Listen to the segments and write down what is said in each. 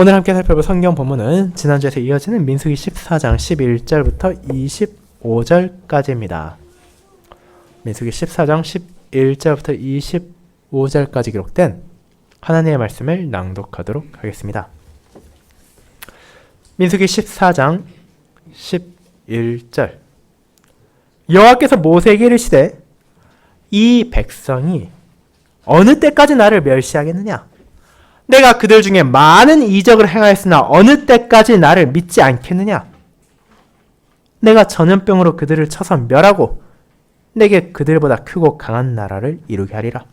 오늘 함께 살펴볼 성경 본문은 지난주에서 이어지는 민수기 14장 11절부터 25절까지입니다. 민수기 14장 11절부터 25절까지 기록된 하나님의 말씀을 낭독하도록 하겠습니다. 민수기 14장 11절 여호와께서 모세에게 이르시되 이 백성이 어느 때까지 나를 멸시하겠느냐? 내가 그들 중에 많은 이적을 행하였으나 어느 때까지 나를 믿지 않겠느냐? 내가 전염병으로 그들을 쳐서 멸하고 내게 그들보다 크고 강한 나라를 이루게 하리라.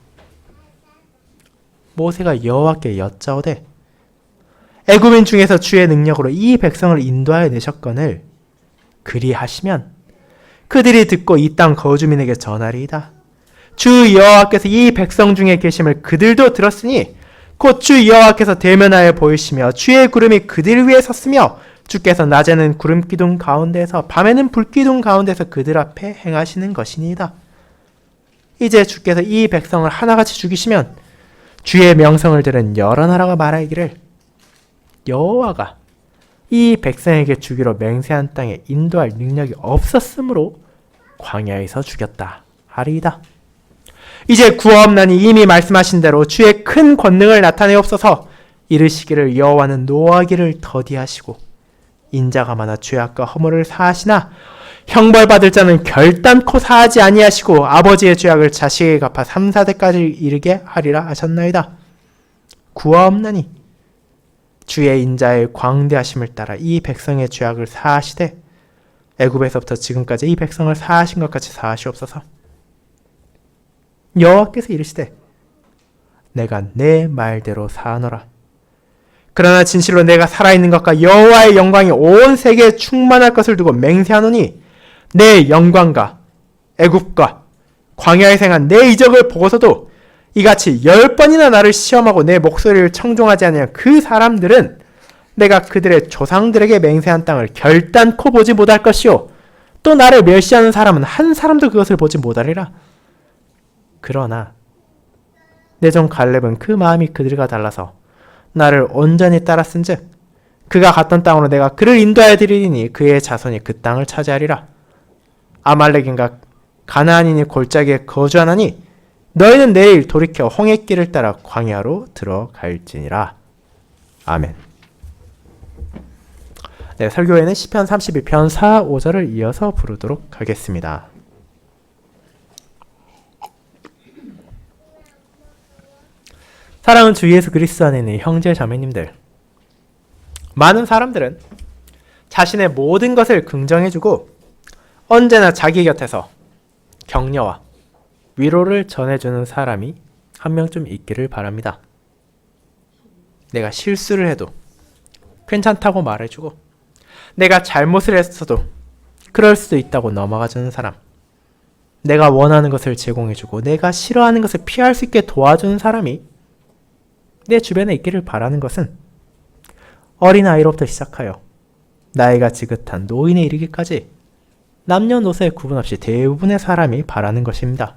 모세가 여호와께 여짜오되 애굽인 중에서 주의 능력으로 이 백성을 인도하여 내셨거늘 그리하시면 그들이 듣고 이 땅 거주민에게 전하리이다. 주 여호와께서 이 백성 중에 계심을 그들도 들었으니 곧 주 여호와께서 대면하여 보이시며 주의 구름이 그들 위에 섰으며 주께서 낮에는 구름기둥 가운데에서 밤에는 불기둥 가운데서 그들 앞에 행하시는 것이니이다. 이제 주께서 이 백성을 하나같이 죽이시면 주의 명성을 들은 여러 나라가 말하기를 여호와가 이 백성에게 주기로 맹세한 땅에 인도할 능력이 없었으므로 광야에서 죽였다 하리이다. 이제 구하옵나니 이미 말씀하신 대로 주의 큰 권능을 나타내옵소서. 이르시기를 여호와는 노하기를 더디하시고 인자가 많아 죄악과 허물을 사하시나 형벌받을 자는 결단코 사하지 아니하시고 아버지의 죄악을 자식에게 갚아 3, 4대까지 이르게 하리라 하셨나이다. 구하옵나니 주의 인자의 광대하심을 따라 이 백성의 죄악을 사하시되 애굽에서부터 지금까지 이 백성을 사하신 것 같이 사하시옵소서. 여호와께서 이르시되 내가 내 말대로 사하노라. 그러나 진실로 내가 살아있는 것과 여호와의 영광이 온 세계에 충만할 것을 두고 맹세하노니 내 영광과 애굽과 광야에 행한 내 이적을 보고서도 이같이 10번이나 나를 시험하고 내 목소리를 청종하지 아니한 그 사람들은 내가 그들의 조상들에게 맹세한 땅을 결단코 보지 못할 것이요 또 나를 멸시하는 사람은 한 사람도 그것을 보지 못하리라. 그러나 내 종 갈렙은 그 마음이 그들과 달라서 나를 온전히 따랐은즉 그가 갔던 땅으로 내가 그를 인도하여 드리리니 그의 자손이 그 땅을 차지하리라. 아말렉인과 가나안인이 골짜기에 거주하나니 너희는 내일 돌이켜 홍해길을 따라 광야로 들어갈지니라. 아멘. 네, 설교에는 시편 32편 4, 5절을 이어서 부르도록 하겠습니다. 사랑하는 주 예수 그리스도 안에 있는 형제 자매님들, 많은 사람들은 자신의 모든 것을 긍정해주고 언제나 자기 곁에서 격려와 위로를 전해주는 사람이 한 명쯤 있기를 바랍니다. 내가 실수를 해도 괜찮다고 말해주고 내가 잘못을 했어도 그럴 수도 있다고 넘어가주는 사람, 내가 원하는 것을 제공해주고 내가 싫어하는 것을 피할 수 있게 도와주는 사람이 내 주변에 있기를 바라는 것은 어린아이로부터 시작하여 나이가 지긋한 노인에 이르기까지 남녀노소에 구분 없이 대부분의 사람이 바라는 것입니다.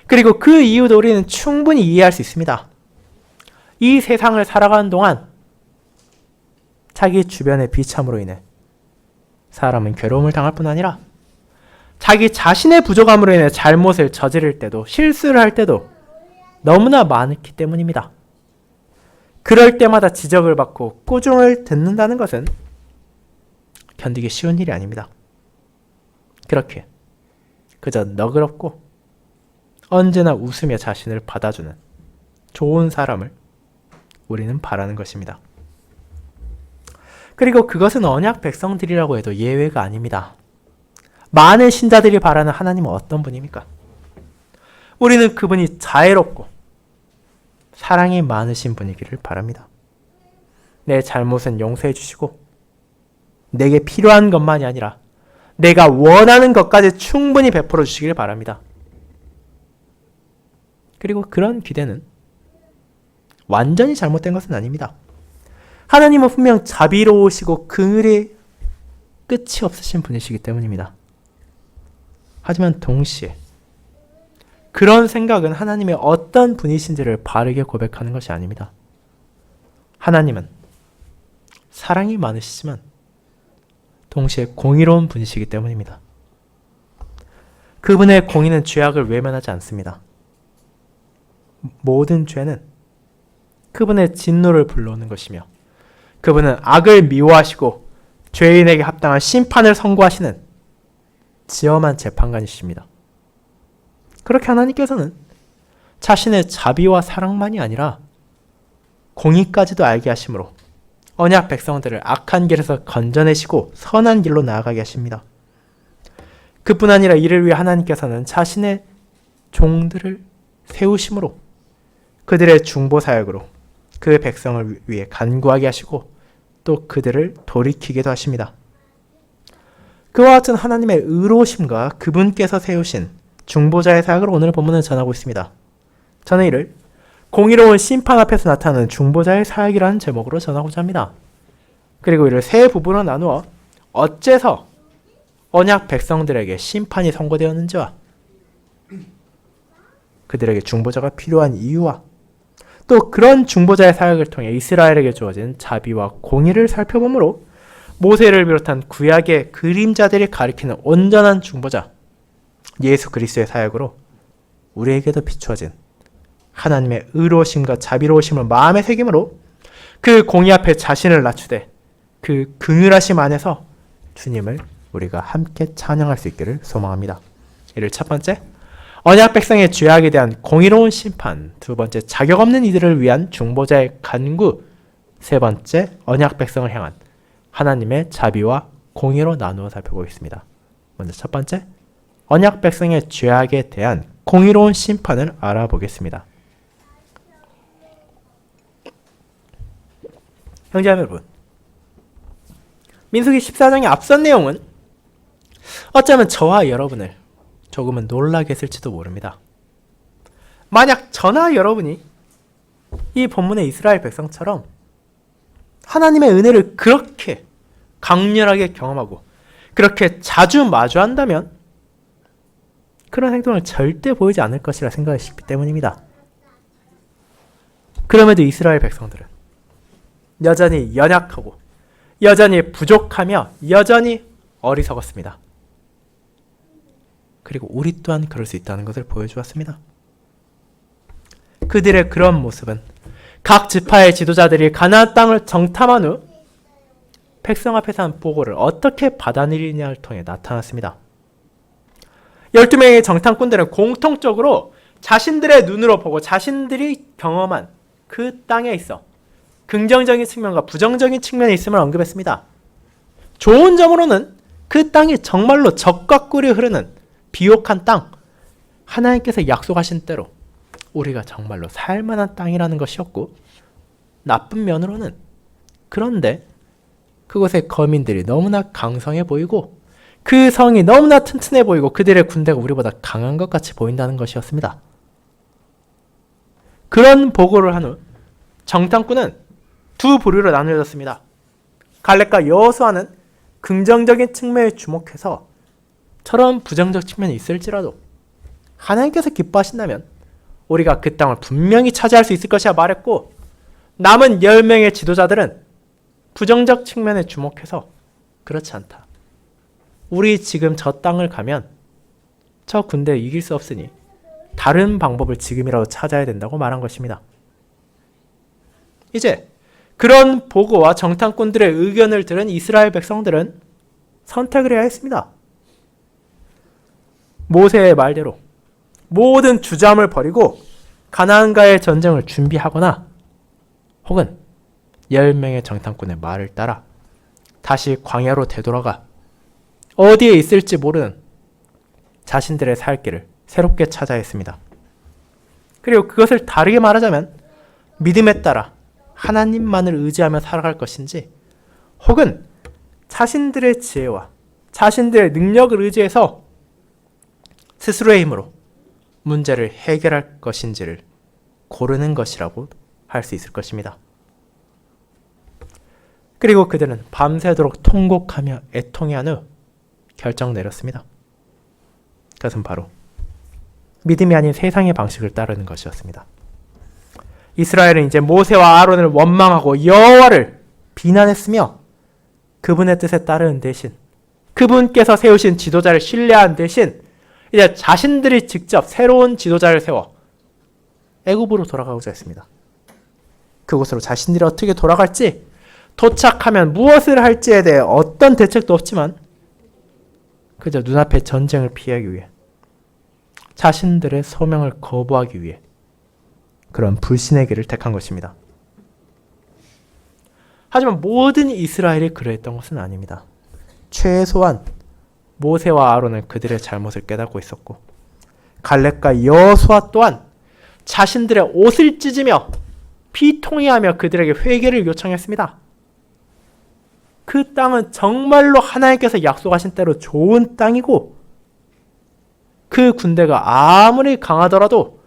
그리고 그 이유도 우리는 충분히 이해할 수 있습니다. 이 세상을 살아가는 동안 자기 주변의 비참으로 인해 사람은 괴로움을 당할 뿐 아니라 자기 자신의 부족함으로 인해 잘못을 저지를 때도 실수를 할 때도 너무나 많기 때문입니다. 그럴 때마다 지적을 받고 꾸중을 듣는다는 것은 견디기 쉬운 일이 아닙니다. 그렇게 그저 너그럽고 언제나 웃으며 자신을 받아주는 좋은 사람을 우리는 바라는 것입니다. 그리고 그것은 언약 백성들이라고 해도 예외가 아닙니다. 많은 신자들이 바라는 하나님은 어떤 분입니까? 우리는 그분이 자애롭고 사랑이 많으신 분이기를 바랍니다. 내 잘못은 용서해 주시고 내게 필요한 것만이 아니라 내가 원하는 것까지 충분히 베풀어 주시길 바랍니다. 그리고 그런 기대는 완전히 잘못된 것은 아닙니다. 하나님은 분명 자비로우시고 긍휼이 끝이 없으신 분이시기 때문입니다. 하지만 동시에 그런 생각은 하나님의 어떤 분이신지를 바르게 고백하는 것이 아닙니다. 하나님은 사랑이 많으시지만 동시에 공의로운 분이시기 때문입니다. 그분의 공의는 죄악을 외면하지 않습니다. 모든 죄는 그분의 진노를 불러오는 것이며 그분은 악을 미워하시고 죄인에게 합당한 심판을 선고하시는 지엄한 재판관이십니다. 그렇게 하나님께서는 자신의 자비와 사랑만이 아니라 공의까지도 알게 하심으로 언약 백성들을 악한 길에서 건져내시고 선한 길로 나아가게 하십니다. 그뿐 아니라 이를 위해 하나님께서는 자신의 종들을 세우심으로 그들의 중보사역으로 그 백성을 위해 간구하게 하시고 또 그들을 돌이키게도 하십니다. 그와 같은 하나님의 의로우심과 그분께서 세우신 중보자의 사역을 오늘 본문은 전하고 있습니다. 저는 이를 공의로운 심판 앞에서 나타나는 중보자의 사역이라는 제목으로 전하고자 합니다. 그리고 이를 세 부분으로 나누어 어째서 언약 백성들에게 심판이 선고되었는지와 그들에게 중보자가 필요한 이유와 또 그런 중보자의 사역을 통해 이스라엘에게 주어진 자비와 공의를 살펴보므로 모세를 비롯한 구약의 그림자들이 가리키는 온전한 중보자 예수 그리스도의 사역으로 우리에게도 비추어진 하나님의 의로우심과 자비로우심을 마음에 새김으로 그 공의 앞에 자신을 낮추되 그 긍휼하심 안에서 주님을 우리가 함께 찬양할 수 있기를 소망합니다. 이를 첫 번째, 언약 백성의 죄악에 대한 공의로운 심판. 두 번째, 자격 없는 이들을 위한 중보자의 간구. 세 번째, 언약 백성을 향한 하나님의 자비와 공의로 나누어 살펴보겠습니다. 먼저 첫 번째, 언약 백성의 죄악에 대한 공의로운 심판을 알아보겠습니다. 형제자매 여러분, 민수기 14장의 앞선 내용은 어쩌면 저와 여러분을 조금은 놀라게 했을지도 모릅니다. 만약 저나 여러분이 이 본문의 이스라엘 백성처럼 하나님의 은혜를 그렇게 강렬하게 경험하고 그렇게 자주 마주한다면 그런 행동을 절대 보이지 않을 것이라 생각했기 때문입니다. 그럼에도 이스라엘 백성들은 여전히 연약하고 여전히 부족하며 여전히 어리석었습니다. 그리고 우리 또한 그럴 수 있다는 것을 보여주었습니다. 그들의 그런 모습은 각 지파의 지도자들이 가나안 땅을 정탐한 후 백성 앞에서 한 보고를 어떻게 받아들이냐를 통해 나타났습니다. 12명의 정탐꾼들은 공통적으로 자신들의 눈으로 보고 자신들이 경험한 그 땅에 있어 긍정적인 측면과 부정적인 측면이 있음을 언급했습니다. 좋은 점으로는 그 땅이 정말로 젖과 꿀이 흐르는 비옥한 땅, 하나님께서 약속하신 대로 우리가 정말로 살만한 땅이라는 것이었고, 나쁜 면으로는 그런데 그곳의 거민들이 너무나 강성해 보이고 그 성이 너무나 튼튼해 보이고 그들의 군대가 우리보다 강한 것 같이 보인다는 것이었습니다. 그런 보고를 한 후 정탐꾼은 두 부류로 나누어졌습니다. 갈렙과 여호수아는 긍정적인 측면에 주목해서 저런 부정적 측면이 있을지라도 하나님께서 기뻐하신다면 우리가 그 땅을 분명히 차지할 수 있을 것이라 말했고, 남은 10명의 지도자들은 부정적 측면에 주목해서 그렇지 않다. 우리 지금 저 땅을 가면 저 군대를 이길 수 없으니 다른 방법을 지금이라도 찾아야 된다고 말한 것입니다. 이제 그런 보고와 정탐꾼들의 의견을 들은 이스라엘 백성들은 선택을 해야 했습니다. 모세의 말대로 모든 주저함을 버리고 가나안과의 전쟁을 준비하거나 혹은 10명의 정탐꾼의 말을 따라 다시 광야로 되돌아가 어디에 있을지 모르는 자신들의 살 길을 새롭게 찾아야 했습니다. 그리고 그것을 다르게 말하자면 믿음에 따라 하나님만을 의지하며 살아갈 것인지 혹은 자신들의 지혜와 자신들의 능력을 의지해서 스스로의 힘으로 문제를 해결할 것인지를 고르는 것이라고 할 수 있을 것입니다. 그리고 그들은 밤새도록 통곡하며 애통해한 후 결정 내렸습니다. 그것은 바로 믿음이 아닌 세상의 방식을 따르는 것이었습니다. 이스라엘은 이제 모세와 아론을 원망하고 여호와를 비난했으며 그분의 뜻에 따르는 대신 그분께서 세우신 지도자를 신뢰한 대신 이제 자신들이 직접 새로운 지도자를 세워 애굽으로 돌아가고자 했습니다. 그곳으로 자신들이 어떻게 돌아갈지, 도착하면 무엇을 할지에 대해 어떤 대책도 없지만 그저 눈앞의 전쟁을 피하기 위해, 자신들의 소명을 거부하기 위해 그런 불신의 길을 택한 것입니다. 하지만 모든 이스라엘이 그러했던 것은 아닙니다. 최소한 모세와 아론은 그들의 잘못을 깨닫고 있었고, 갈렙과 여호수아 또한 자신들의 옷을 찢으며 비통해하며 그들에게 회개를 요청했습니다. 그 땅은 정말로 하나님께서 약속하신 대로 좋은 땅이고, 그 군대가 아무리 강하더라도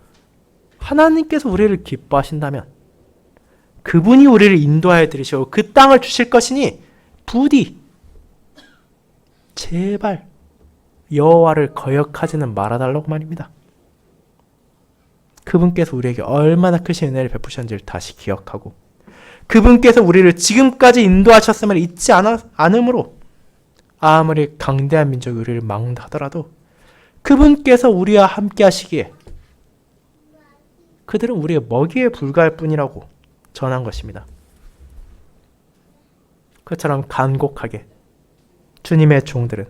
하나님께서 우리를 기뻐하신다면 그분이 우리를 인도하여 들이시고 그 땅을 주실 것이니 부디 제발 여호와를 거역하지는 말아달라고 말입니다. 그분께서 우리에게 얼마나 크신 은혜를 베푸셨는지를 다시 기억하고, 그분께서 우리를 지금까지 인도하셨음을 잊지 않으므로 아무리 강대한 민족이 우리를 막는다 하더라도 그분께서 우리와 함께 하시기에 그들은 우리의 먹이에 불과할 뿐이라고 전한 것입니다. 그처럼 간곡하게 주님의 종들은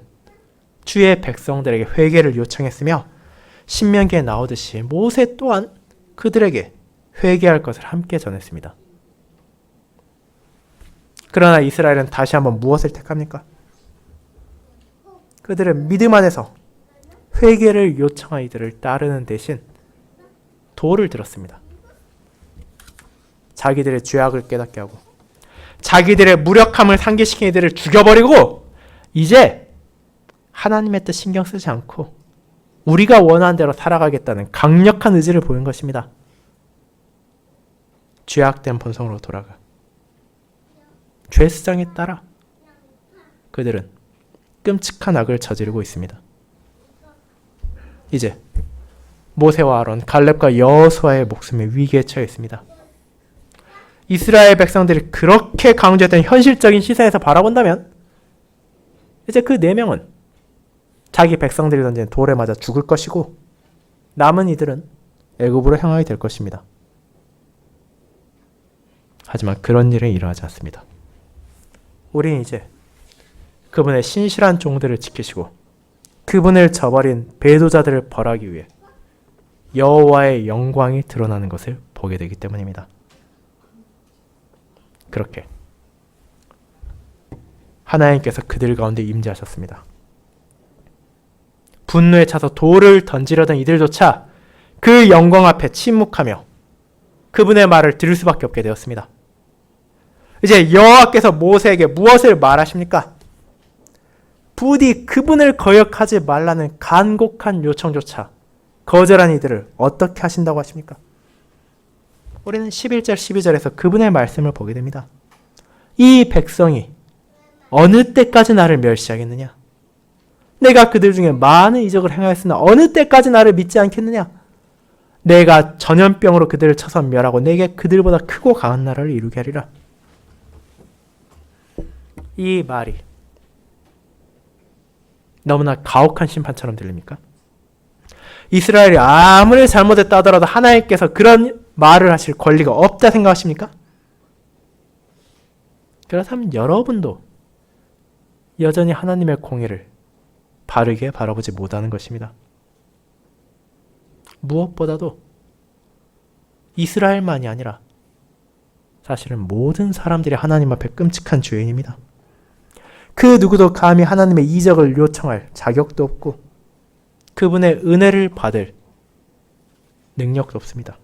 주의 백성들에게 회개를 요청했으며, 신명기에 나오듯이 모세 또한 그들에게 회개할 것을 함께 전했습니다. 그러나 이스라엘은 다시 한번 무엇을 택합니까? 그들은 믿음 안에서 회개를 요청한 이들을 따르는 대신 돌을 들었습니다. 자기들의 죄악을 깨닫게 하고 자기들의 무력함을 상기시킨 이들을 죽여버리고 이제 하나님의 뜻 신경 쓰지 않고 우리가 원하는 대로 살아가겠다는 강력한 의지를 보인 것입니다. 죄악된 본성으로 돌아가 죄수장에 따라 그들은 끔찍한 악을 저지르고 있습니다. 이제 모세와 아론, 갈렙과 여호수아의 목숨이 위기에 처해 있습니다. 이스라엘 백성들이 그렇게 강조했던 현실적인 시선에서 바라본다면 이제 그 4명은 자기 백성들이 던진 돌에 맞아 죽을 것이고 남은 이들은 애굽으로 향하게 될 것입니다. 하지만 그런 일은 일어나지 않습니다. 우리는 이제 그분의 신실한 종들을 지키시고 그분을 저버린 배도자들을 벌하기 위해 여호와의 영광이 드러나는 것을 보게 되기 때문입니다. 그렇게 하나님께서 그들 가운데 임재하셨습니다. 분노에 차서 돌을 던지려던 이들조차 그 영광 앞에 침묵하며 그분의 말을 들을 수밖에 없게 되었습니다. 이제 여호와께서 모세에게 무엇을 말하십니까? 부디 그분을 거역하지 말라는 간곡한 요청조차 거절한 이들을 어떻게 하신다고 하십니까? 우리는 11절 12절에서 그분의 말씀을 보게 됩니다. 이 백성이 어느 때까지 나를 멸시하겠느냐? 내가 그들 중에 많은 이적을 행하였으나 어느 때까지 나를 믿지 않겠느냐? 내가 전염병으로 그들을 쳐서 멸하고 내게 그들보다 크고 강한 나라를 이루게 하리라. 이 말이 너무나 가혹한 심판처럼 들립니까? 이스라엘이 아무리 잘못했다 하더라도 하나님께서 그런 말을 하실 권리가 없다 생각하십니까? 그렇다면 여러분도 여전히 하나님의 공의를 바르게 바라보지 못하는 것입니다. 무엇보다도 이스라엘만이 아니라 사실은 모든 사람들이 하나님 앞에 끔찍한 죄인입니다. 그 누구도 감히 하나님의 이적을 요청할 자격도 없고 그분의 은혜를 받을 능력도 없습니다.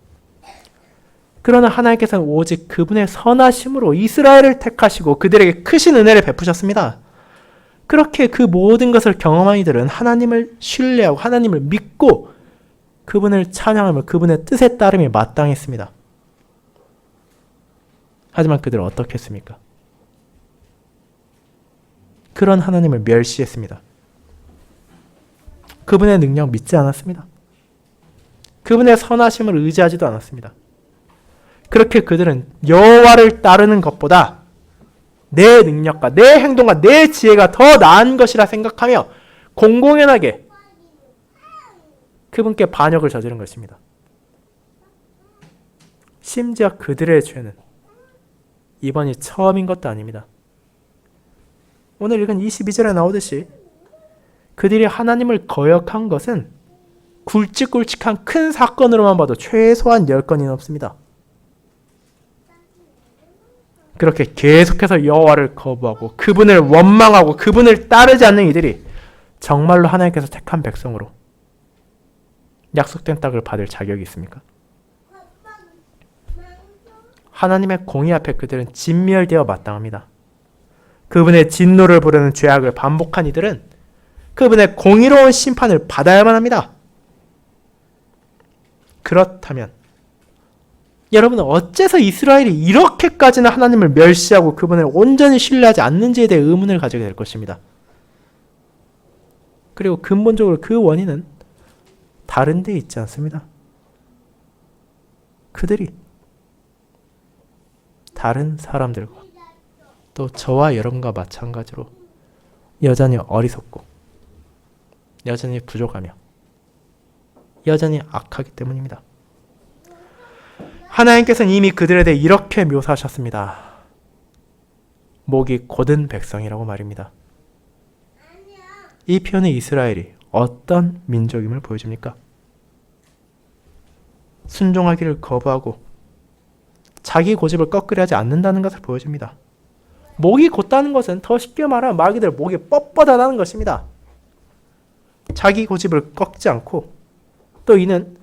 그러나 하나님께서는 오직 그분의 선하심으로 이스라엘을 택하시고 그들에게 크신 은혜를 베푸셨습니다. 그렇게 그 모든 것을 경험한 이들은 하나님을 신뢰하고 하나님을 믿고 그분을 찬양하며 그분의 뜻에 따름이 마땅했습니다. 하지만 그들은 어떻게 했습니까? 그런 하나님을 멸시했습니다. 그분의 능력 믿지 않았습니다. 그분의 선하심을 의지하지도 않았습니다. 그렇게 그들은 여호와를 따르는 것보다 내 능력과 내 행동과 내 지혜가 더 나은 것이라 생각하며 공공연하게 그분께 반역을 저지른 것입니다. 심지어 그들의 죄는 이번이 처음인 것도 아닙니다. 오늘 읽은 22절에 나오듯이 그들이 하나님을 거역한 것은 굵직굵직한 큰 사건으로만 봐도 최소한 10건이 넘습니다. 그렇게 계속해서 여호와를 거부하고 그분을 원망하고 그분을 따르지 않는 이들이 정말로 하나님께서 택한 백성으로 약속된 땅을 받을 자격이 있습니까? 하나님의 공의 앞에 그들은 진멸되어 마땅합니다. 그분의 진노를 부르는 죄악을 반복한 이들은 그분의 공의로운 심판을 받아야만 합니다. 그렇다면 여러분은 어째서 이스라엘이 이렇게까지나 하나님을 멸시하고 그분을 온전히 신뢰하지 않는지에 대해 의문을 가지게 될 것입니다. 그리고 근본적으로 그 원인은 다른 데 있지 않습니다. 그들이 다른 사람들과 또 저와 여러분과 마찬가지로 여전히 어리석고 여전히 부족하며 여전히 악하기 때문입니다. 하나님께서는 이미 그들에 대해 이렇게 묘사하셨습니다. 목이 곧은 백성이라고 말입니다. 이 표현의 이스라엘이 어떤 민족임을 보여줍니까? 순종하기를 거부하고 자기 고집을 꺾으려 하지 않는다는 것을 보여줍니다. 목이 곧다는 것은 더 쉽게 말하면 마귀들 목이 뻣뻣하다는 것입니다. 자기 고집을 꺾지 않고 또 이는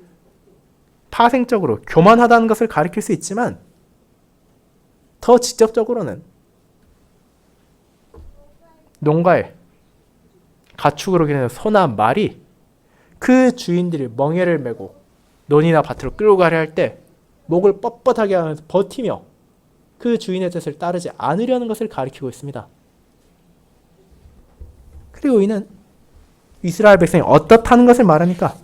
파생적으로 교만하다는 것을 가리킬 수 있지만 더 직접적으로는 농가에 가축으로 기르는 소나 말이 그 주인들이 멍에를 메고 논이나 밭으로 끌고 가려 할 때 목을 뻣뻣하게 하면서 버티며 그 주인의 뜻을 따르지 않으려는 것을 가리키고 있습니다. 그리고 이는 이스라엘 백성이 어떻다는 것을 말합니까?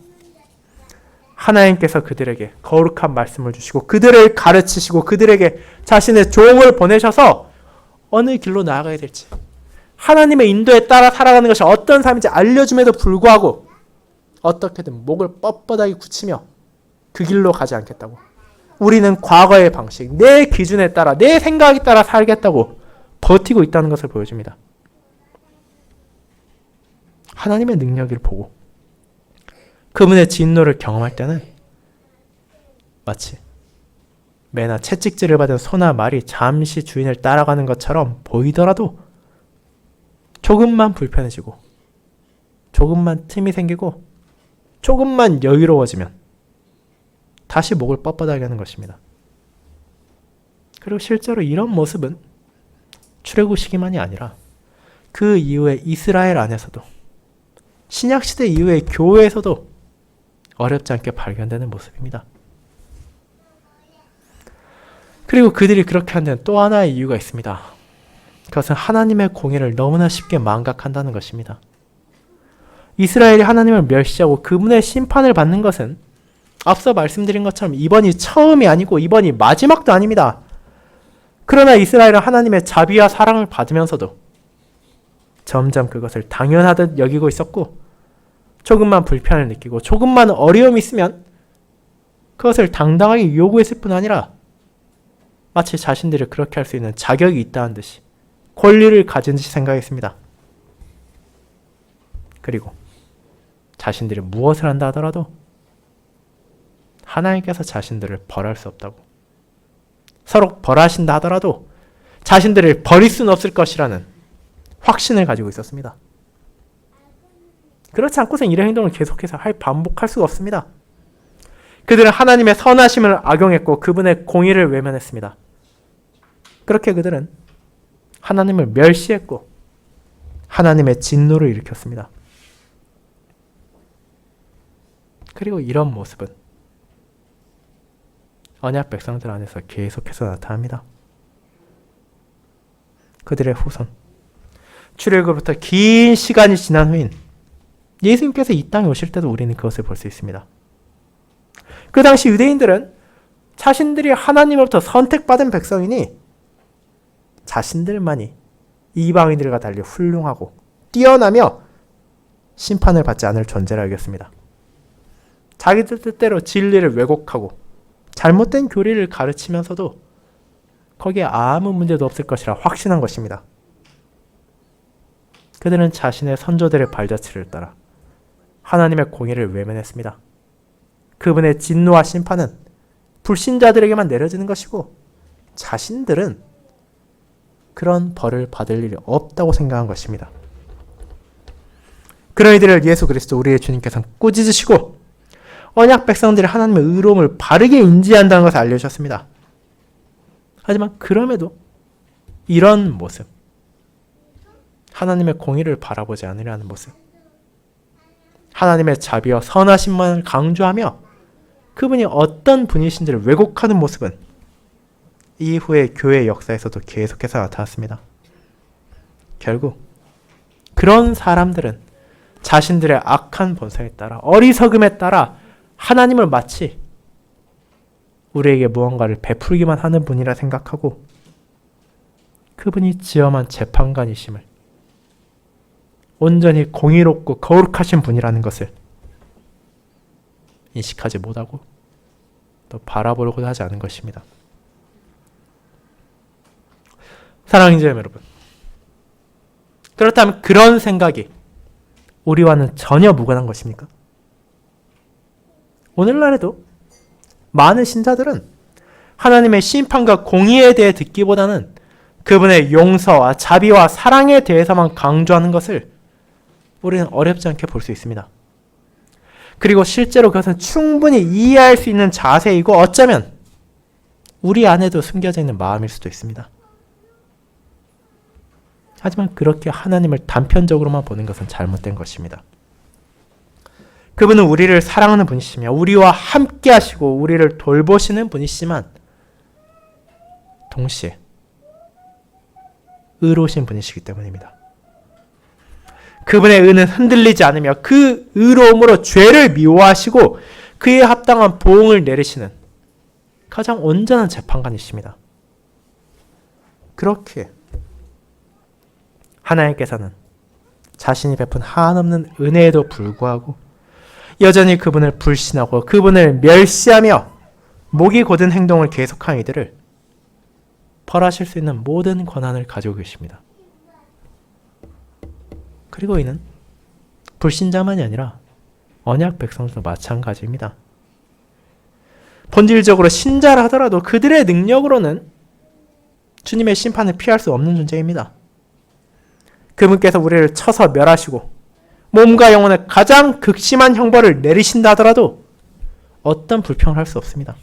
하나님께서 그들에게 거룩한 말씀을 주시고 그들을 가르치시고 그들에게 자신의 종을 보내셔서 어느 길로 나아가야 될지 하나님의 인도에 따라 살아가는 것이 어떤 삶인지 알려줌에도 불구하고 어떻게든 목을 뻣뻣하게 굳히며 그 길로 가지 않겠다고, 우리는 과거의 방식, 내 기준에 따라 내 생각에 따라 살겠다고 버티고 있다는 것을 보여줍니다. 하나님의 능력을 보고 그분의 진노를 경험할 때는 마치 매나 채찍질을 받은 소나 말이 잠시 주인을 따라가는 것처럼 보이더라도 조금만 불편해지고 조금만 틈이 생기고 조금만 여유로워지면 다시 목을 뻣뻣하게 하는 것입니다. 그리고 실제로 이런 모습은 출애굽 시기만이 아니라 그 이후에 이스라엘 안에서도 신약시대 이후의 교회에서도 어렵지 않게 발견되는 모습입니다. 그리고 그들이 그렇게 하는 데는 또 하나의 이유가 있습니다. 그것은 하나님의 공의를 너무나 쉽게 망각한다는 것입니다. 이스라엘이 하나님을 멸시하고 그분의 심판을 받는 것은 앞서 말씀드린 것처럼 이번이 처음이 아니고 이번이 마지막도 아닙니다. 그러나 이스라엘은 하나님의 자비와 사랑을 받으면서도 점점 그것을 당연하듯 여기고 있었고 조금만 불편을 느끼고 조금만 어려움이 있으면 그것을 당당하게 요구했을 뿐 아니라 마치 자신들이 그렇게 할 수 있는 자격이 있다는 듯이 권리를 가진 듯이 생각했습니다. 그리고 자신들이 무엇을 한다 하더라도 하나님께서 자신들을 벌할 수 없다고, 서로 벌하신다 하더라도 자신들을 버릴 수는 없을 것이라는 확신을 가지고 있었습니다. 그렇지 않고선 이런 행동을 계속해서 반복할 수가 없습니다. 그들은 하나님의 선하심을 악용했고 그분의 공의를 외면했습니다. 그렇게 그들은 하나님을 멸시했고 하나님의 진노를 일으켰습니다. 그리고 이런 모습은 언약 백성들 안에서 계속해서 나타납니다. 그들의 후손, 출애굽부터 긴 시간이 지난 후인 예수님께서 이 땅에 오실 때도 우리는 그것을 볼 수 있습니다. 그 당시 유대인들은 자신들이 하나님으로부터 선택받은 백성이니 자신들만이 이방인들과 달리 훌륭하고 뛰어나며 심판을 받지 않을 존재라 여겼습니다. 자기들 뜻대로 진리를 왜곡하고 잘못된 교리를 가르치면서도 거기에 아무 문제도 없을 것이라 확신한 것입니다. 그들은 자신의 선조들의 발자취를 따라 하나님의 공의를 외면했습니다. 그분의 진노와 심판은 불신자들에게만 내려지는 것이고 자신들은 그런 벌을 받을 일이 없다고 생각한 것입니다. 그런 이들을 예수 그리스도 우리의 주님께서는 꾸짖으시고 언약 백성들이 하나님의 의로움을 바르게 인지한다는 것을 알려주셨습니다. 하지만 그럼에도 이런 모습, 하나님의 공의를 바라보지 않으려 하는 모습, 하나님의 자비와 선하심만을 강조하며 그분이 어떤 분이신지를 왜곡하는 모습은 이후의 교회 역사에서도 계속해서 나타났습니다. 결국 그런 사람들은 자신들의 악한 본성에 따라 어리석음에 따라 하나님을 마치 우리에게 무언가를 베풀기만 하는 분이라 생각하고 그분이 지엄한 재판관이심을 온전히 공의롭고 거룩하신 분이라는 것을 인식하지 못하고 또 바라보려고 하지 않은 것입니다. 사랑하는 자매 여러분, 그렇다면 그런 생각이 우리와는 전혀 무관한 것입니까? 오늘날에도 많은 신자들은 하나님의 심판과 공의에 대해 듣기보다는 그분의 용서와 자비와 사랑에 대해서만 강조하는 것을 우리는 어렵지 않게 볼 수 있습니다. 그리고 실제로 그것은 충분히 이해할 수 있는 자세이고 어쩌면 우리 안에도 숨겨져 있는 마음일 수도 있습니다. 하지만 그렇게 하나님을 단편적으로만 보는 것은 잘못된 것입니다. 그분은 우리를 사랑하는 분이시며 우리와 함께 하시고 우리를 돌보시는 분이시지만 동시에 의로우신 분이시기 때문입니다. 그분의 의는 흔들리지 않으며 그 의로움으로 죄를 미워하시고 그에 합당한 보응을 내리시는 가장 온전한 재판관이십니다. 그렇게 하나님께서는 자신이 베푼 한없는 은혜에도 불구하고 여전히 그분을 불신하고 그분을 멸시하며 목이 곧은 행동을 계속한 이들을 벌하실 수 있는 모든 권한을 가지고 계십니다. 그리고 이는 불신자만이 아니라 언약 백성들도 마찬가지입니다. 본질적으로 신자라 하더라도 그들의 능력으로는 주님의 심판을 피할 수 없는 존재입니다. 그분께서 우리를 쳐서 멸하시고 몸과 영혼에 가장 극심한 형벌을 내리신다 하더라도 어떤 불평을 할 수 없습니다.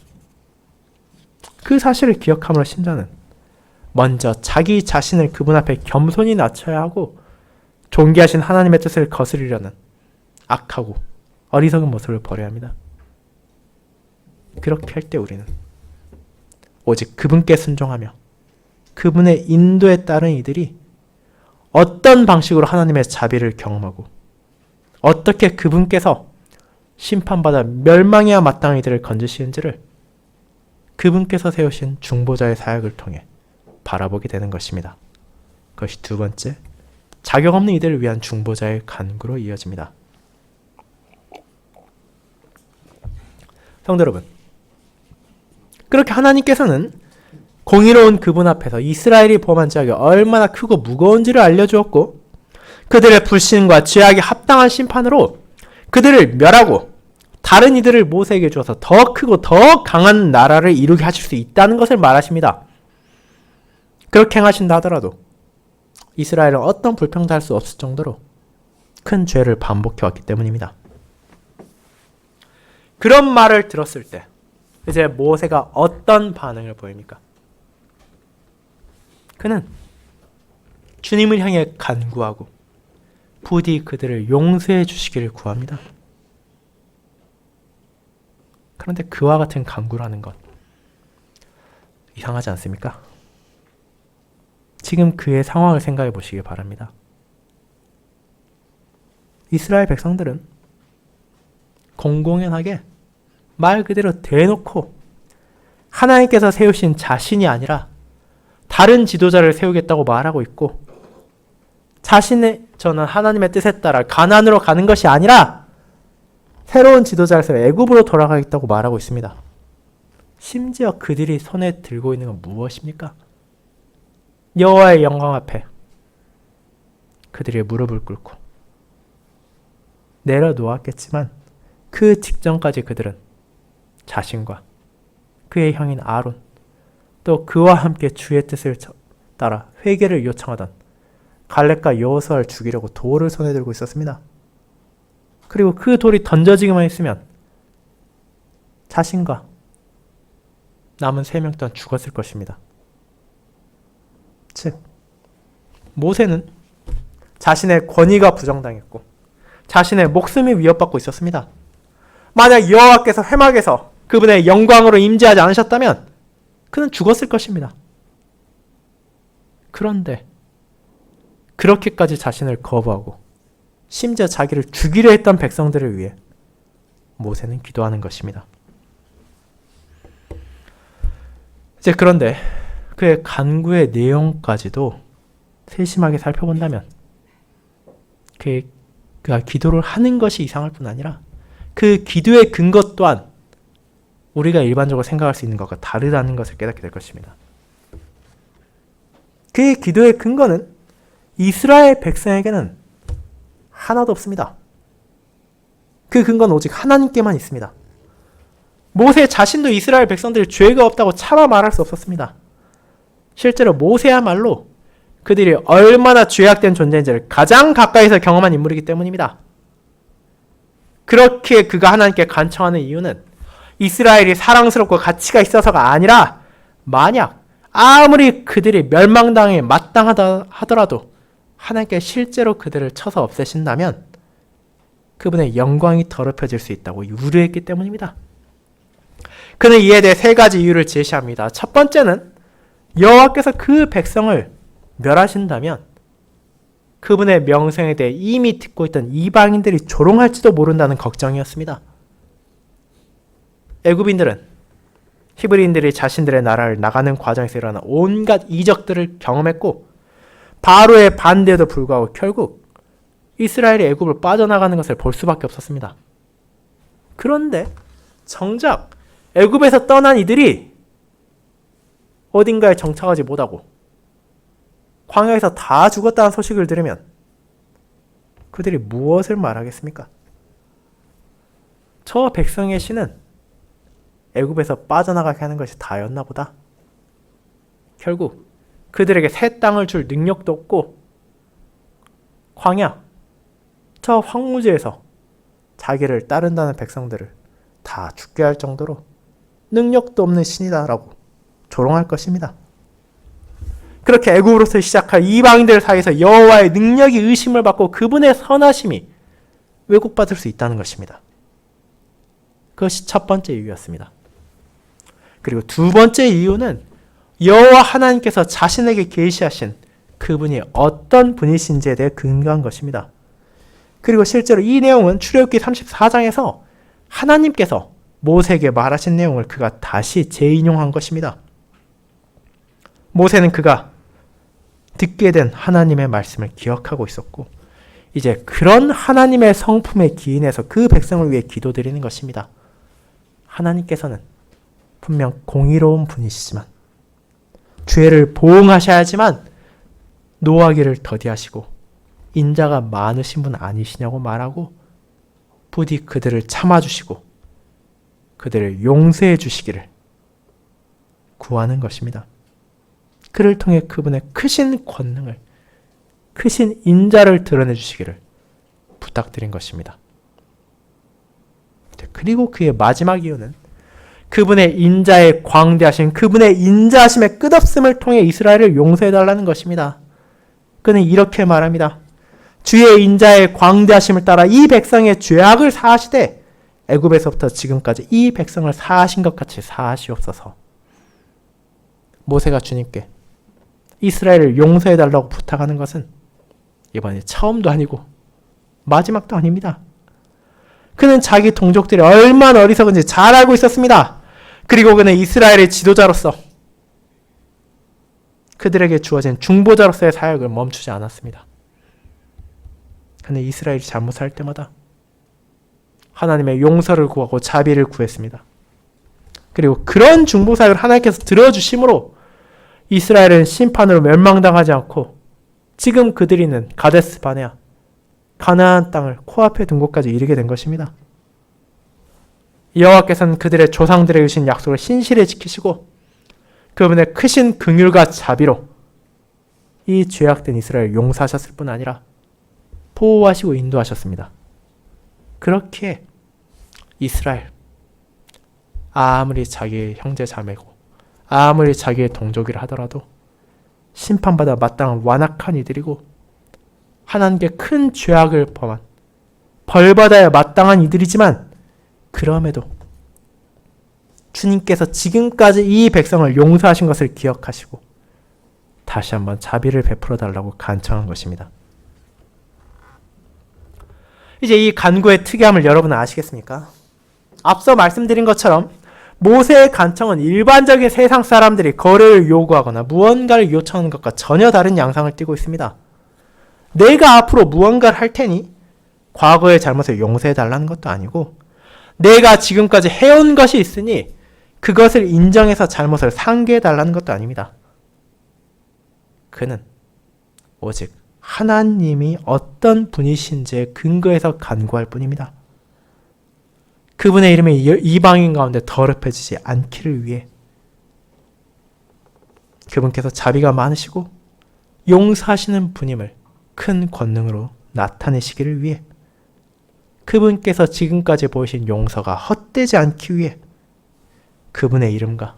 그 사실을 기억함으로 신자는 먼저 자기 자신을 그분 앞에 겸손히 낮춰야 하고 존귀하신 하나님의 뜻을 거스르려는 악하고 어리석은 모습을 버려야 합니다. 그렇게 할 때 우리는 오직 그분께 순종하며 그분의 인도에 따른 이들이 어떤 방식으로 하나님의 자비를 경험하고 어떻게 그분께서 심판받아 멸망해야 마땅한 이들을 건지시는지를 그분께서 세우신 중보자의 사역을 통해 바라보게 되는 것입니다. 그것이 두 번째, 자격 없는 이들을 위한 중보자의 간구로 이어집니다. 성도 여러분, 그렇게 하나님께서는 공의로운 그분 앞에서 이스라엘이 범한 죄악이 얼마나 크고 무거운지를 알려주었고 그들의 불신과 죄악에 합당한 심판으로 그들을 멸하고 다른 이들을 모세에게 주어서 더 크고 더 강한 나라를 이루게 하실 수 있다는 것을 말하십니다. 그렇게 행하신다 하더라도 이스라엘은 어떤 불평도 할 수 없을 정도로 큰 죄를 반복해왔기 때문입니다. 그런 말을 들었을 때 이제 모세가 어떤 반응을 보입니까? 그는 주님을 향해 간구하고 부디 그들을 용서해 주시기를 구합니다. 그런데 그와 같은 간구를 하는 것 이상하지 않습니까? 지금 그의 상황을 생각해 보시기 바랍니다. 이스라엘 백성들은 공공연하게 말 그대로 대놓고 하나님께서 세우신 자신이 아니라 다른 지도자를 세우겠다고 말하고 있고, 저는 하나님의 뜻에 따라 가나안으로 가는 것이 아니라 새로운 지도자를 세워 애굽으로 돌아가겠다고 말하고 있습니다. 심지어 그들이 손에 들고 있는 건 무엇입니까? 여호와의 영광 앞에 그들이 무릎을 꿇고 내려놓았겠지만 그 직전까지 그들은 자신과 그의 형인 아론, 또 그와 함께 주의 뜻을 따라 회개를 요청하던 갈렙과 여호수아를 죽이려고 돌을 손에 들고 있었습니다. 그리고 그 돌이 던져지기만 했으면 자신과 남은 3명 또한 죽었을 것입니다. 즉, 모세는 자신의 권위가 부정당했고 자신의 목숨이 위협받고 있었습니다. 만약 여호와께서 회막에서 그분의 영광으로 임재하지 않으셨다면 그는 죽었을 것입니다. 그런데 그렇게까지 자신을 거부하고 심지어 자기를 죽이려 했던 백성들을 위해 모세는 기도하는 것입니다. 이제 그런데 그의 간구의 내용까지도 세심하게 살펴본다면 그가 기도를 하는 것이 이상할 뿐 아니라 그 기도의 근거 또한 우리가 일반적으로 생각할 수 있는 것과 다르다는 것을 깨닫게 될 것입니다. 그의 기도의 근거는 이스라엘 백성에게는 하나도 없습니다. 그 근거는 오직 하나님께만 있습니다. 모세 자신도 이스라엘 백성들이 죄가 없다고 차마 말할 수 없었습니다. 실제로 모세야말로 그들이 얼마나 죄악된 존재인지를 가장 가까이서 경험한 인물이기 때문입니다. 그렇게 그가 하나님께 간청하는 이유는 이스라엘이 사랑스럽고 가치가 있어서가 아니라 만약 아무리 그들이 멸망당에 마땅하다 하더라도 하나님께 실제로 그들을 쳐서 없애신다면 그분의 영광이 더럽혀질 수 있다고 우려했기 때문입니다. 그는 이에 대해 3가지 이유를 제시합니다. 첫 번째는 여호와께서 그 백성을 멸하신다면 그분의 명성에 대해 이미 듣고 있던 이방인들이 조롱할지도 모른다는 걱정이었습니다. 애굽인들은 히브리인들이 자신들의 나라를 나가는 과정에서 일어난 온갖 이적들을 경험했고 바로의 반대에도 불구하고 결국 이스라엘이 애굽을 빠져나가는 것을 볼 수밖에 없었습니다. 그런데 정작 애굽에서 떠난 이들이 어딘가에 정착하지 못하고 광야에서 다 죽었다는 소식을 들으면 그들이 무엇을 말하겠습니까? 저 백성의 신은 애굽에서 빠져나가게 하는 것이 다였나 보다. 결국 그들에게 새 땅을 줄 능력도 없고 광야, 저 황무지에서 자기를 따른다는 백성들을 다 죽게 할 정도로 능력도 없는 신이다라고 조롱할 것입니다. 그렇게 애굽으로서 시작할 이방인들 사이에서 여호와의 능력이 의심을 받고 그분의 선하심이 왜곡받을 수 있다는 것입니다. 그것이 첫 번째 이유였습니다. 그리고 두 번째 이유는 여호와 하나님께서 자신에게 계시하신 그분이 어떤 분이신지에 대해 근거한 것입니다. 그리고 실제로 이 내용은 출애굽기 34장에서 하나님께서 모세에게 말하신 내용을 그가 다시 재인용한 것입니다. 모세는 그가 듣게 된 하나님의 말씀을 기억하고 있었고 이제 그런 하나님의 성품에 기인해서 그 백성을 위해 기도드리는 것입니다. 하나님께서는 분명 공의로운 분이시지만 죄를 보응하셔야지만 노하기를 더디하시고 인자가 많으신 분 아니시냐고 말하고 부디 그들을 참아주시고 그들을 용서해 주시기를 구하는 것입니다. 그를 통해 그분의 크신 권능을, 크신 인자를 드러내 주시기를 부탁드린 것입니다. 그리고 그의 마지막 이유는 그분의 인자의 광대하신 그분의 인자하심의 끝없음을 통해 이스라엘을 용서해달라는 것입니다. 그는 이렇게 말합니다. 주의 인자의 광대하심을 따라 이 백성의 죄악을 사하시되 애굽에서부터 지금까지 이 백성을 사하신 것 같이 사하시옵소서. 모세가 주님께 이스라엘을 용서해달라고 부탁하는 것은 이번이 처음도 아니고 마지막도 아닙니다. 그는 자기 동족들이 얼마나 어리석은지 잘 알고 있었습니다. 그리고 그는 이스라엘의 지도자로서 그들에게 주어진 중보자로서의 사역을 멈추지 않았습니다. 그는 이스라엘이 잘못할 때마다 하나님의 용서를 구하고 자비를 구했습니다. 그리고 그런 중보사역을 하나님께서 들어주심으로 이스라엘은 심판으로 멸망당하지 않고 지금 그들이 있는 가데스 바네아 가나안 땅을 코앞에 둔 곳까지 이르게 된 것입니다. 여호와께서는 그들의 조상들에게 주신 약속을 신실히 지키시고 그분의 크신 긍휼과 자비로 이 죄악된 이스라엘을 용서하셨을 뿐 아니라 보호하시고 인도하셨습니다. 그렇게 이스라엘 아무리 자기의 형제 자매고 아무리 자기의 동족이라 하더라도 심판받아 마땅한 완악한 이들이고 하나님께 큰 죄악을 범한 벌받아야 마땅한 이들이지만 그럼에도 주님께서 지금까지 이 백성을 용서하신 것을 기억하시고 다시 한번 자비를 베풀어 달라고 간청한 것입니다. 이제 이 간구의 특이함을 여러분은 아시겠습니까? 앞서 말씀드린 것처럼 모세의 간청은 일반적인 세상 사람들이 거래를 요구하거나 무언가를 요청하는 것과 전혀 다른 양상을 띠고 있습니다. 내가 앞으로 무언가를 할 테니 과거의 잘못을 용서해 달라는 것도 아니고 내가 지금까지 해온 것이 있으니 그것을 인정해서 잘못을 상기해 달라는 것도 아닙니다. 그는 오직 하나님이 어떤 분이신지에 근거해서 간구할 뿐입니다. 그분의 이름이 이방인 가운데 더럽혀지지 않기를 위해 그분께서 자비가 많으시고 용서하시는 분임을 큰 권능으로 나타내시기를 위해 그분께서 지금까지 보이신 용서가 헛되지 않기 위해 그분의 이름과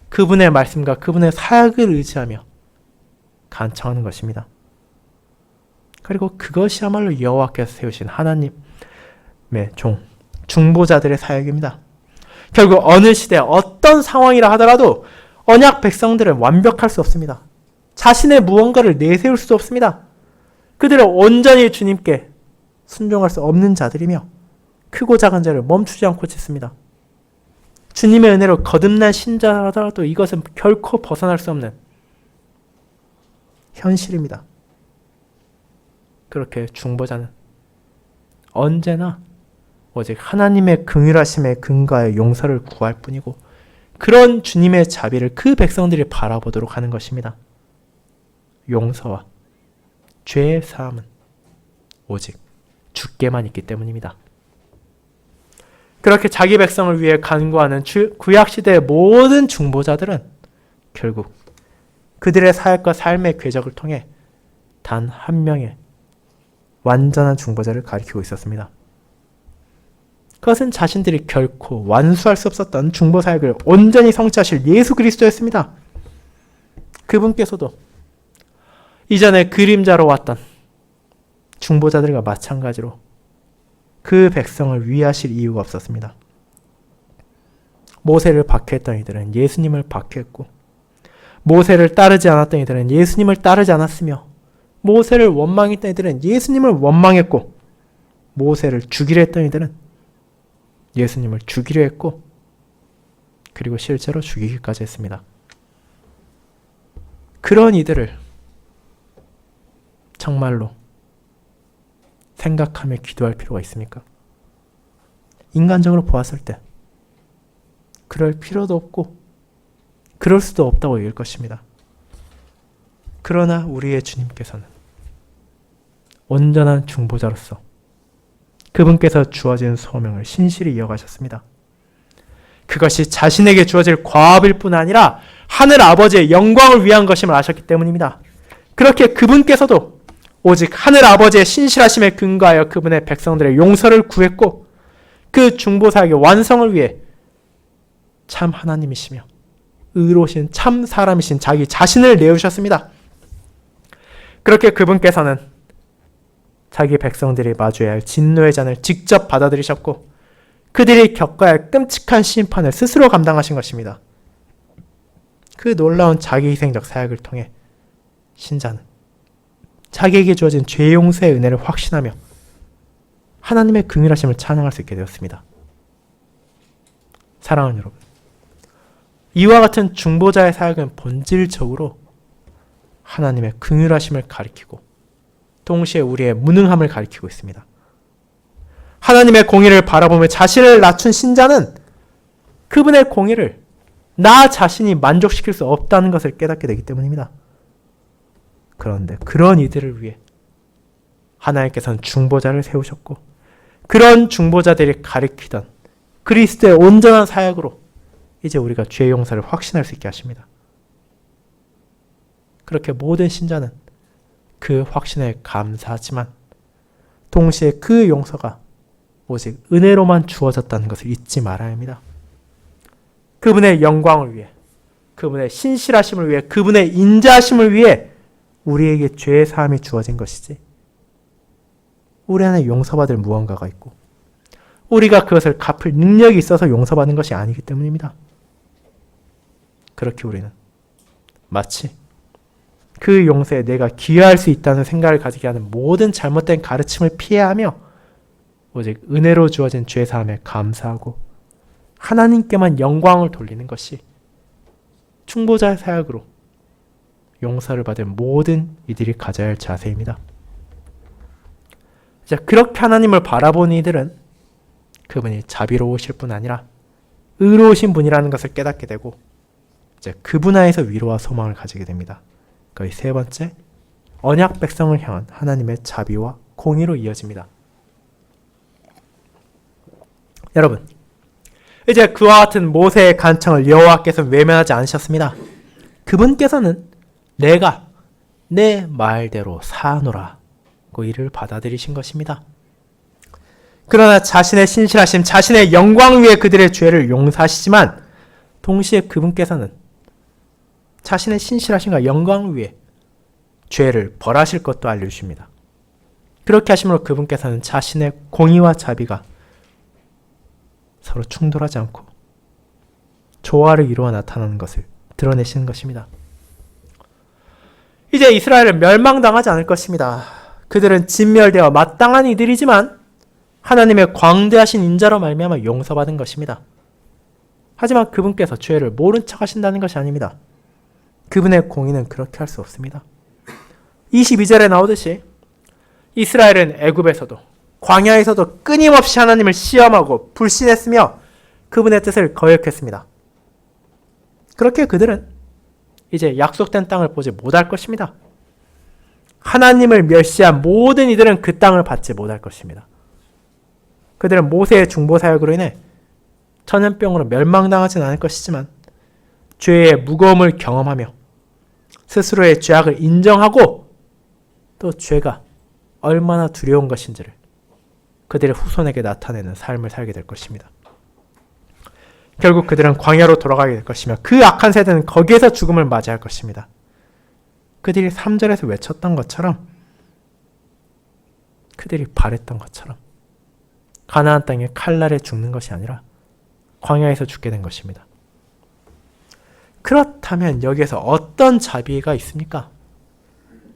그분의 말씀과 그분의 사역을 의지하며 간청하는 것입니다. 그리고 그것이야말로 여호와께서 세우신 하나님의 중보자들의 사역입니다. 결국 어느 시대 어떤 상황이라 하더라도 언약 백성들은 완벽할 수 없습니다. 자신의 무언가를 내세울 수 없습니다. 그들은 온전히 주님께 순종할 수 없는 자들이며 크고 작은 죄를 멈추지 않고 짓습니다. 주님의 은혜로 거듭난 신자라도 이것은 결코 벗어날 수 없는 현실입니다. 그렇게 중보자는 언제나 오직 하나님의 긍휼하심에 근거하여 용서를 구할 뿐이고 그런 주님의 자비를 그 백성들이 바라보도록 하는 것입니다. 용서와 죄의 사함은 오직 주께만 있기 때문입니다. 그렇게 자기 백성을 위해 간구하는 구약시대의 모든 중보자들은 결국 그들의 사역과 삶의 궤적을 통해 단 한 명의 완전한 중보자를 가리키고 있었습니다. 그것은 자신들이 결코 완수할 수 없었던 중보사역을 온전히 성취하실 예수 그리스도였습니다. 그분께서도 이전에 그림자로 왔던 중보자들과 마찬가지로 그 백성을 위하실 이유가 없었습니다. 모세를 박해했던 이들은 예수님을 박해했고 모세를 따르지 않았던 이들은 예수님을 따르지 않았으며 모세를 원망했던 이들은 예수님을 원망했고 모세를 죽이려 했던 이들은 예수님을 죽이려 했고 그리고 실제로 죽이기까지 했습니다. 그런 이들을 정말로 생각하며 기도할 필요가 있습니까? 인간적으로 보았을 때 그럴 필요도 없고 그럴 수도 없다고 얘기할 것입니다. 그러나 우리의 주님께서는 온전한 중보자로서 그분께서 주어진 소명을 신실히 이어가셨습니다. 그것이 자신에게 주어질 과업일 뿐 아니라 하늘 아버지의 영광을 위한 것임을 아셨기 때문입니다. 그렇게 그분께서도 오직 하늘 아버지의 신실하심에 근거하여 그분의 백성들의 용서를 구했고 그 중보사역의 완성을 위해 참 하나님이시며 의로우신 참 사람이신 자기 자신을 내어주셨습니다. 그렇게 그분께서는 자기 백성들이 마주해야 할 진노의 잔을 직접 받아들이셨고 그들이 겪어야 할 끔찍한 심판을 스스로 감당하신 것입니다. 그 놀라운 자기 희생적 사역을 통해 신자는 자기에게 주어진 죄 용서의 은혜를 확신하며 하나님의 긍휼하심을 찬양할 수 있게 되었습니다. 사랑하는 여러분, 이와 같은 중보자의 사역은 본질적으로 하나님의 긍휼하심을 가리키고 동시에 우리의 무능함을 가리키고 있습니다. 하나님의 공의를 바라보며 자신을 낮춘 신자는 그분의 공의를 나 자신이 만족시킬 수 없다는 것을 깨닫게 되기 때문입니다. 그런데 그런 이들을 위해 하나님께서는 중보자를 세우셨고 그런 중보자들이 가리키던 그리스도의 온전한 사역으로 이제 우리가 죄의 용서를 확신할 수 있게 하십니다. 그렇게 모든 신자는 그 확신에 감사하지만 동시에 그 용서가 오직 은혜로만 주어졌다는 것을 잊지 말아야 합니다. 그분의 영광을 위해, 그분의 신실하심을 위해, 그분의 인자하심을 위해 우리에게 죄의 사함이 주어진 것이지 우리 안에 용서받을 무언가가 있고 우리가 그것을 갚을 능력이 있어서 용서받는 것이 아니기 때문입니다. 그렇게 우리는 마치 그 용서에 내가 기여할 수 있다는 생각을 가지게 하는 모든 잘못된 가르침을 피해야 하며 오직 은혜로 주어진 죄사함에 감사하고 하나님께만 영광을 돌리는 것이 중보자의 사역으로 용서를 받은 모든 이들이 가져야 할 자세입니다. 이제 그렇게 하나님을 바라보는 이들은 그분이 자비로우실 뿐 아니라 의로우신 분이라는 것을 깨닫게 되고 이제 그분 안에서 위로와 소망을 가지게 됩니다. 거의 세 번째, 언약 백성을 향한 하나님의 자비와 공의로 이어집니다. 여러분, 이제 그와 같은 모세의 간청을 여호와께서는 외면하지 않으셨습니다. 그분께서는 내가 내 말대로 사노라 고 이를 받아들이신 것입니다. 그러나 자신의 신실하심, 자신의 영광 위에 그들의 죄를 용서하시지만 동시에 그분께서는 자신의 신실하심과 영광 위에 죄를 벌하실 것도 알려주십니다. 그렇게 하심으로 그분께서는 자신의 공의와 자비가 서로 충돌하지 않고 조화를 이루어 나타나는 것을 드러내시는 것입니다. 이제 이스라엘은 멸망당하지 않을 것입니다. 그들은 진멸되어 마땅한 이들이지만 하나님의 광대하신 인자로 말미암아 용서받은 것입니다. 하지만 그분께서 죄를 모른 척 하신다는 것이 아닙니다. 그분의 공의는 그렇게 할 수 없습니다. 22절에 나오듯이 이스라엘은 애굽에서도 광야에서도 끊임없이 하나님을 시험하고 불신했으며 그분의 뜻을 거역했습니다. 그렇게 그들은 이제 약속된 땅을 보지 못할 것입니다. 하나님을 멸시한 모든 이들은 그 땅을 받지 못할 것입니다. 그들은 모세의 중보사역으로 인해 전염병으로 멸망당하지는 않을 것이지만 죄의 무거움을 경험하며 스스로의 죄악을 인정하고 또 죄가 얼마나 두려운 것인지를 그들의 후손에게 나타내는 삶을 살게 될 것입니다. 결국 그들은 광야로 돌아가게 될 것이며 그 악한 세대는 거기에서 죽음을 맞이할 것입니다. 그들이 3절에서 외쳤던 것처럼 그들이 바랬던 것처럼 가나안 땅의 칼날에 죽는 것이 아니라 광야에서 죽게 된 것입니다. 그렇다면 여기에서 어떤 자비가 있습니까?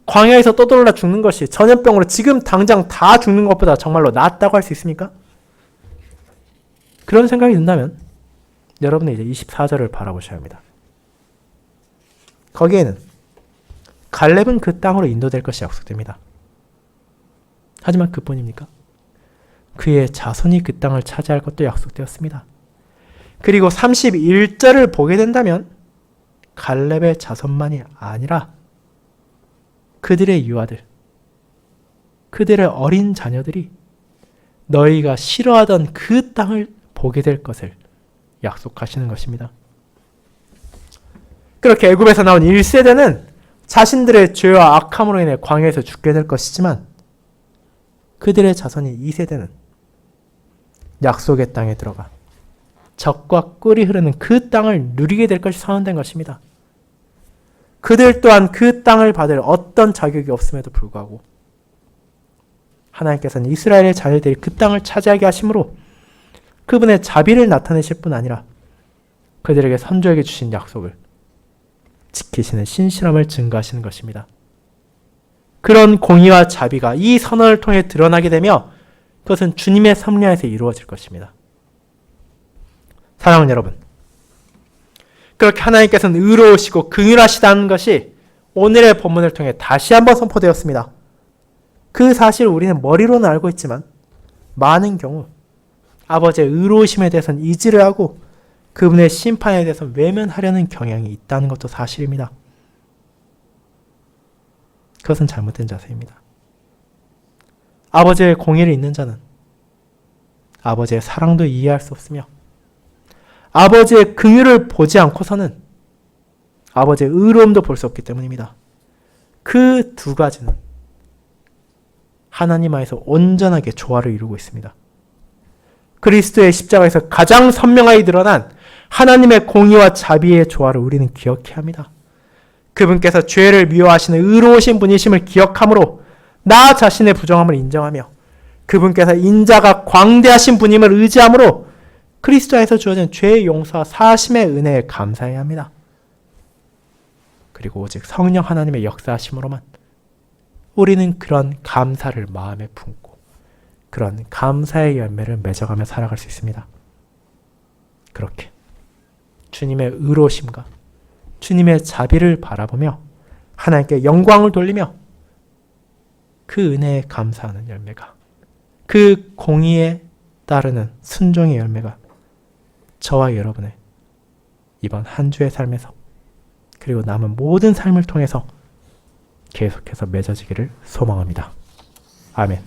광야에서 떠돌라 죽는 것이 전염병으로 지금 당장 다 죽는 것보다 정말로 낫다고 할 수 있습니까? 그런 생각이 든다면 여러분은 이제 24절을 바라보셔야 합니다. 거기에는 갈렙은 그 땅으로 인도될 것이 약속됩니다. 하지만 그뿐입니까? 그의 자손이 그 땅을 차지할 것도 약속되었습니다. 그리고 31절을 보게 된다면 갈렙의 자손만이 아니라 그들의 유아들, 그들의 어린 자녀들이 너희가 싫어하던 그 땅을 보게 될 것을 약속하시는 것입니다. 그렇게 애굽에서 나온 1세대는 자신들의 죄와 악함으로 인해 광야에서 죽게 될 것이지만 그들의 자손이 2세대는 약속의 땅에 들어가 젖과 꿀이 흐르는 그 땅을 누리게 될 것이 선언된 것입니다. 그들 또한 그 땅을 받을 어떤 자격이 없음에도 불구하고 하나님께서는 이스라엘의 자녀들이 그 땅을 차지하게 하심으로 그분의 자비를 나타내실 뿐 아니라 그들에게 선조에게 주신 약속을 지키시는 신실함을 증거하시는 것입니다. 그런 공의와 자비가 이 선언을 통해 드러나게 되며 그것은 주님의 섭리 안에서 이루어질 것입니다. 사랑하는 여러분, 그렇게 하나님께서는 의로우시고 긍휼하시다는 것이 오늘의 본문을 통해 다시 한번 선포되었습니다. 그 사실을 우리는 머리로는 알고 있지만 많은 경우 아버지의 의로우심에 대해서는 이지를 하고 그분의 심판에 대해서 외면하려는 경향이 있다는 것도 사실입니다. 그것은 잘못된 자세입니다. 아버지의 공의를 잊는 자는 아버지의 사랑도 이해할 수 없으며 아버지의 긍휼을 보지 않고서는 아버지의 의로움도 볼 수 없기 때문입니다. 그 두 가지는 하나님 안에서 온전하게 조화를 이루고 있습니다. 그리스도의 십자가에서 가장 선명하게 드러난 하나님의 공의와 자비의 조화를 우리는 기억해야 합니다. 그분께서 죄를 미워하시는 의로우신 분이심을 기억함으로 나 자신의 부정함을 인정하며 그분께서 인자가 광대하신 분임을 의지함으로 그리스도 안에서 주어진 죄의 용서와 사심의 은혜에 감사해야 합니다. 그리고 오직 성령 하나님의 역사하심으로만 우리는 그런 감사를 마음에 품고 그런 감사의 열매를 맺어가며 살아갈 수 있습니다. 그렇게 주님의 의로우심과 주님의 자비를 바라보며 하나님께 영광을 돌리며 그 은혜에 감사하는 열매가, 그 공의에 따르는 순종의 열매가 저와 여러분의 이번 한 주의 삶에서 그리고 남은 모든 삶을 통해서 계속해서 맺어지기를 소망합니다. 아멘.